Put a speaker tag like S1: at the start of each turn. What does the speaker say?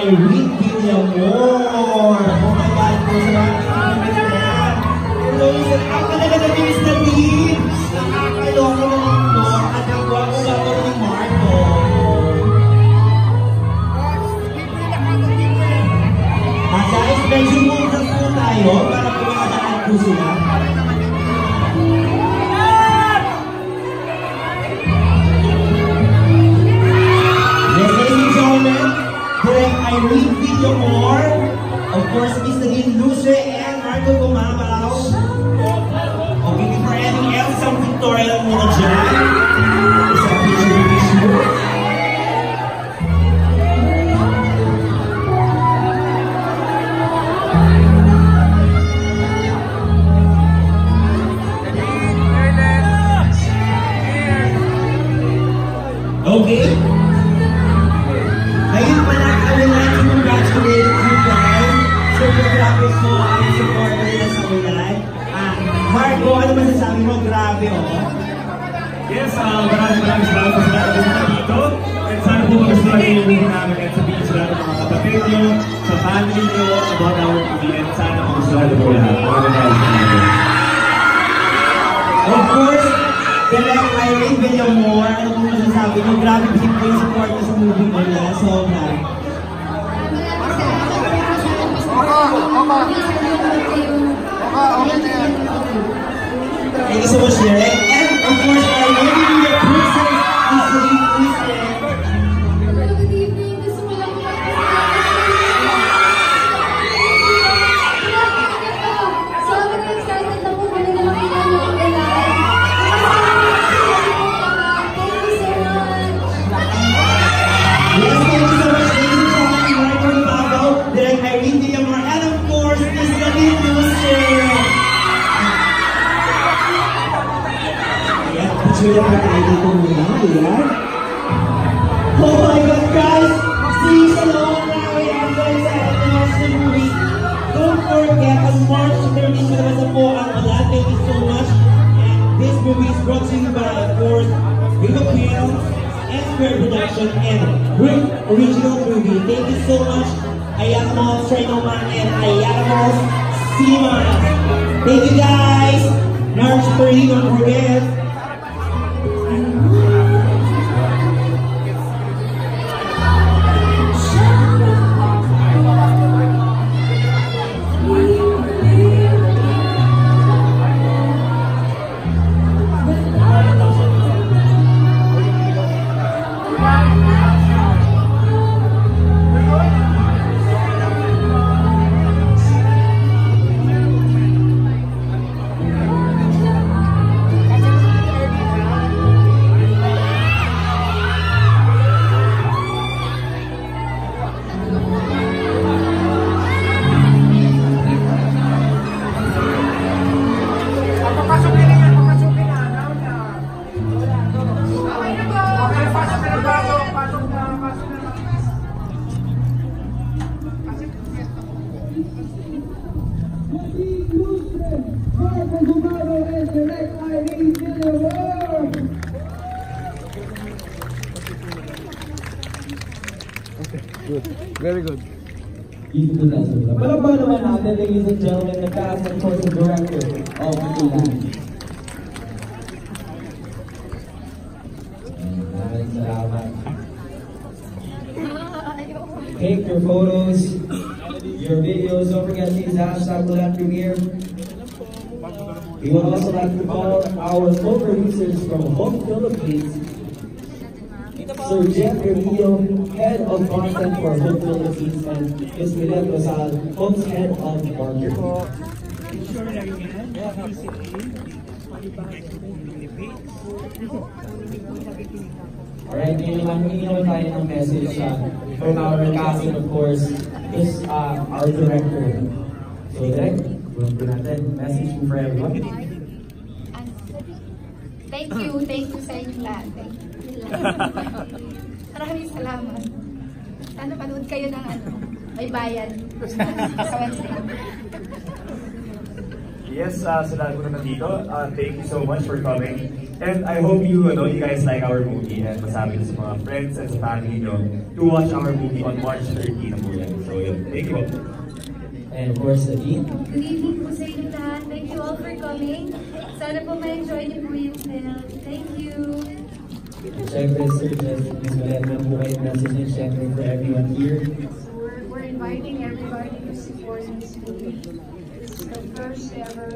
S1: Irene Villamor. Oh my God, po sa mga kaibigan. Hello, ang kanagadabinis na team. Nakakaloko naman po. At ang guwapo-gapo ni Marco. Guys, medyo move na po tayo para po makadaan po sila. Irene Villamor, of course, Miss Nadine Luce and Marco Gumabao. Okay, for anything else, some pictorial muna dyan. Isang picture. Okay. Ayun pala, I would like to congratulate you guys. Super grabe po ang support nila sa Ulay. Marco, ano masasabi mo? Grabe, oh.
S2: Yes, maraming salamat sa lahat ng dito. At sana po mag-story yung namin at sabihin sa lahat ng mga kapatid nyo, sa family nyo, about our event. Sana mag-story po lahat.
S1: Of course, Direct Irene Villamor, ano kung masasabi nyo? Grabe po yung support nyo sa movie mo nila. Sobra. Thank you so much, Derek. And of course, our lady in the person is the lead.
S3: Good evening. Gusto ko lang sobrang excited na po kami na makita niyo ang live. Thank you so much.
S1: Yes, thank you so much, ladies and gentlemen. Marco Gumabao, Direct Irene Villamor, and of course, Miss Nadine Luce. Ayan, picture na pa tayo dito muna. Ayan. Oh my God, guys! See you sa loob na kaya guys sa International Movie. Don't forget, on March 13, malabas na po ang Alat. Thank you so much. And this movie is brought to you by, of course, Viva Films, Square Production, and Group Original Movie. Thank you so much, Ayala Trinoma and Ayala Sima. Thank you guys. March 30, don't forget.
S4: Good. Very good.
S1: Palabang naman natin, ladies and gentlemen, the cast and course the director of Ulan. Maraming salamat. Take your photos, your videos. Don't forget to use hashtag Ulan Premiere. We would also like to call our co-producers from Home Philippines, Sir Jeff Remillo, Head of Content for Home Philippines, and Ms. Milet Rosal, Home's Head of Marketing. Alright, ngayon naman tayo ng message from our cast and of course, is our director. So direct, tulong po natin, message for everyone.
S3: Thank you sa inyo lahat. Thank you. Maraming salamat. Sana manood kayo ng may bayad.
S2: Yes, sa lahat po na nandito, thank you so much for coming. And I hope you guys like our movie and masabi sa mga friends and sa family nyo to watch our movie on March 13 na po yan. So yun, thank you.
S1: And of course, Dean.
S3: Good evening po sa inyo lahat. Thank you all for coming. Sana po ma-enjoy niyo po yung film. Thank you.
S1: Siyempre, Sir Justin, Ms. Malena po kayong message siyempre for everyone here.
S4: So we're inviting everybody to support this movie. This is the first ever